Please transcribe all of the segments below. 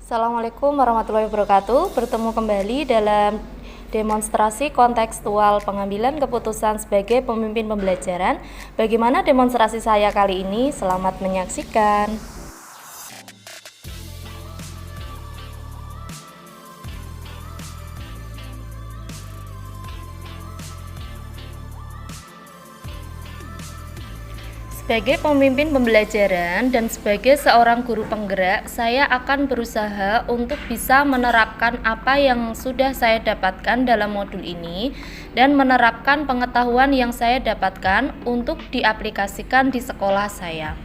Assalamualaikum warahmatullahi wabarakatuh. Bertemu kembali dalam demonstrasi kontekstual pengambilan keputusan sebagai pemimpin pembelajaran. Bagaimana demonstrasi saya kali ini? Selamat menyaksikan. Sebagai pemimpin pembelajaran dan sebagai seorang guru penggerak, saya akan berusaha untuk bisa menerapkan apa yang sudah saya dapatkan dalam modul ini dan menerapkan pengetahuan yang saya dapatkan untuk diaplikasikan di sekolah saya.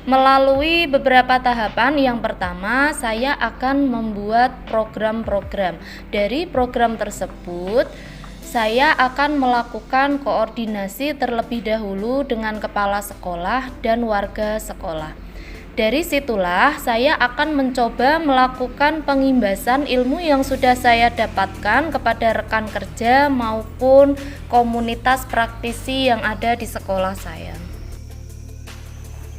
Melalui beberapa tahapan, yang pertama saya akan membuat program-program. Dari program tersebut, saya akan melakukan koordinasi terlebih dahulu dengan kepala sekolah dan warga sekolah. Dari situlah saya akan mencoba melakukan pengimbasan ilmu yang sudah saya dapatkan kepada rekan kerja maupun komunitas praktisi yang ada di sekolah saya.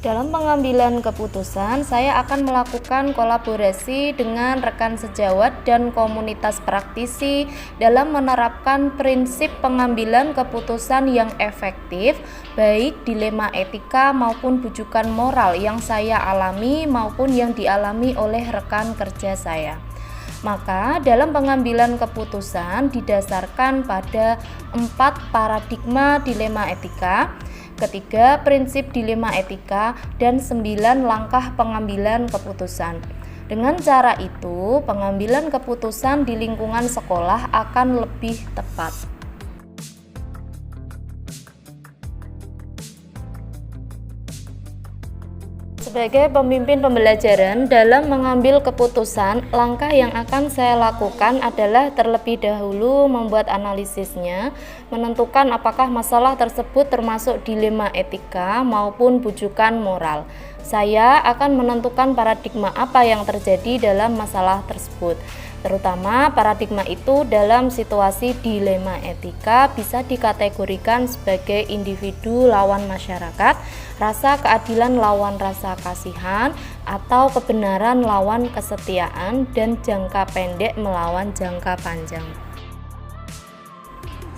Dalam pengambilan keputusan, saya akan melakukan kolaborasi dengan rekan sejawat dan komunitas praktisi dalam menerapkan prinsip pengambilan keputusan yang efektif, baik dilema etika maupun bujukan moral yang saya alami maupun yang dialami oleh rekan kerja saya. Maka dalam pengambilan keputusan didasarkan pada 4 paradigma dilema etika, ketiga prinsip dilema etika, dan 9 langkah pengambilan keputusan. Dengan cara itu, pengambilan keputusan di lingkungan sekolah akan lebih tepat. Sebagai pemimpin pembelajaran, dalam mengambil keputusan, langkah yang akan saya lakukan adalah terlebih dahulu membuat analisisnya, menentukan apakah masalah tersebut termasuk dilema etika maupun bujukan moral. Saya akan menentukan paradigma apa yang terjadi dalam masalah tersebut. Terutama paradigma itu dalam situasi dilema etika bisa dikategorikan sebagai individu lawan masyarakat, rasa keadilan lawan rasa kasihan, atau kebenaran lawan kesetiaan, dan jangka pendek melawan jangka panjang.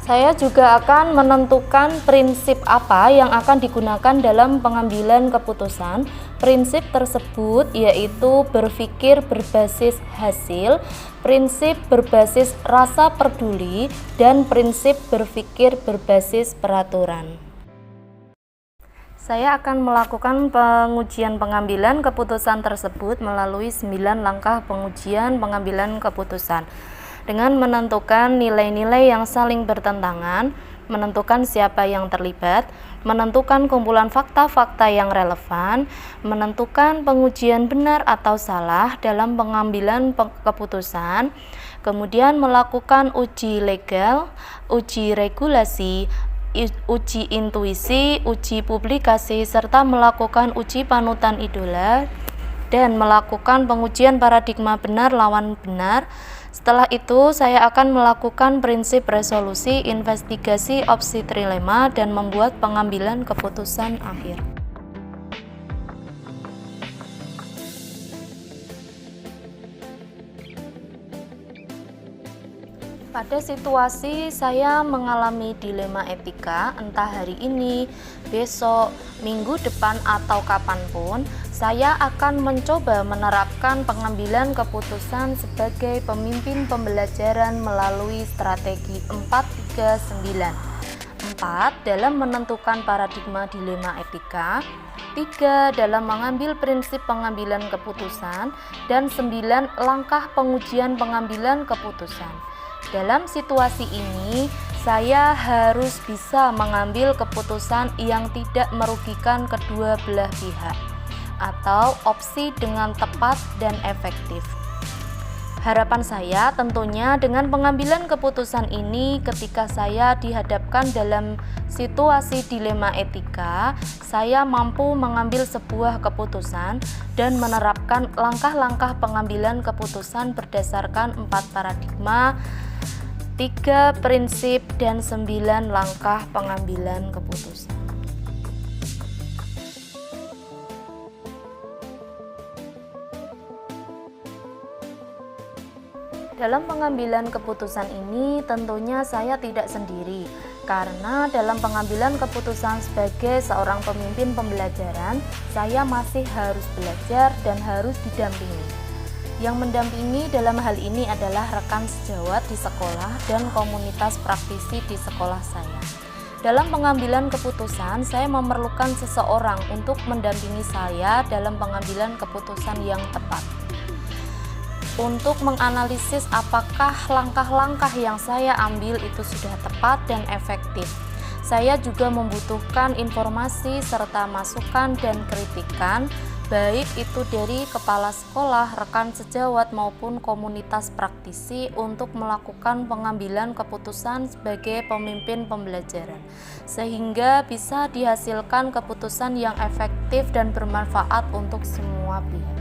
Saya juga akan menentukan prinsip apa yang akan digunakan dalam pengambilan keputusan. Prinsip tersebut yaitu berpikir berbasis hasil, prinsip berbasis rasa peduli, dan prinsip berpikir berbasis peraturan. Saya akan melakukan pengujian pengambilan keputusan tersebut melalui 9 langkah pengujian pengambilan keputusan. Dengan menentukan nilai-nilai yang saling bertentangan, menentukan siapa yang terlibat, menentukan kumpulan fakta-fakta yang relevan, menentukan pengujian benar atau salah dalam pengambilan keputusan, kemudian melakukan uji legal, uji regulasi, uji intuisi, uji publikasi, serta melakukan uji panutan idola, dan melakukan pengujian paradigma benar lawan benar. Setelah itu, saya akan melakukan prinsip resolusi, investigasi opsi trilema, dan membuat pengambilan keputusan akhir. Pada situasi saya mengalami dilema etika, entah hari ini, besok, minggu depan, atau kapanpun, saya akan mencoba menerapkan pengambilan keputusan sebagai pemimpin pembelajaran melalui strategi 439. 4. Dalam menentukan paradigma dilema etika, 3. Dalam mengambil prinsip pengambilan keputusan, dan 9. Langkah pengujian pengambilan keputusan. Dalam situasi ini, saya harus bisa mengambil keputusan yang tidak merugikan kedua belah pihak, atau opsi dengan tepat dan efektif. Harapan saya tentunya dengan pengambilan keputusan ini, ketika saya dihadapkan dalam situasi dilema etika, saya mampu mengambil sebuah keputusan dan menerapkan langkah-langkah pengambilan keputusan berdasarkan 4 paradigma, 3 prinsip, dan 9 langkah pengambilan keputusan. Dalam pengambilan keputusan ini tentunya saya tidak sendiri, karena dalam pengambilan keputusan sebagai seorang pemimpin pembelajaran, saya masih harus belajar dan harus didampingi. Yang mendampingi dalam hal ini adalah rekan sejawat di sekolah dan komunitas praktisi di sekolah saya. Dalam pengambilan keputusan, saya memerlukan seseorang untuk mendampingi saya dalam pengambilan keputusan yang tepat. Untuk menganalisis apakah langkah-langkah yang saya ambil itu sudah tepat dan efektif. Saya juga membutuhkan informasi serta masukan dan kritikan, baik itu dari kepala sekolah, rekan sejawat maupun komunitas praktisi untuk melakukan pengambilan keputusan sebagai pemimpin pembelajaran, sehingga bisa dihasilkan keputusan yang efektif dan bermanfaat untuk semua pihak.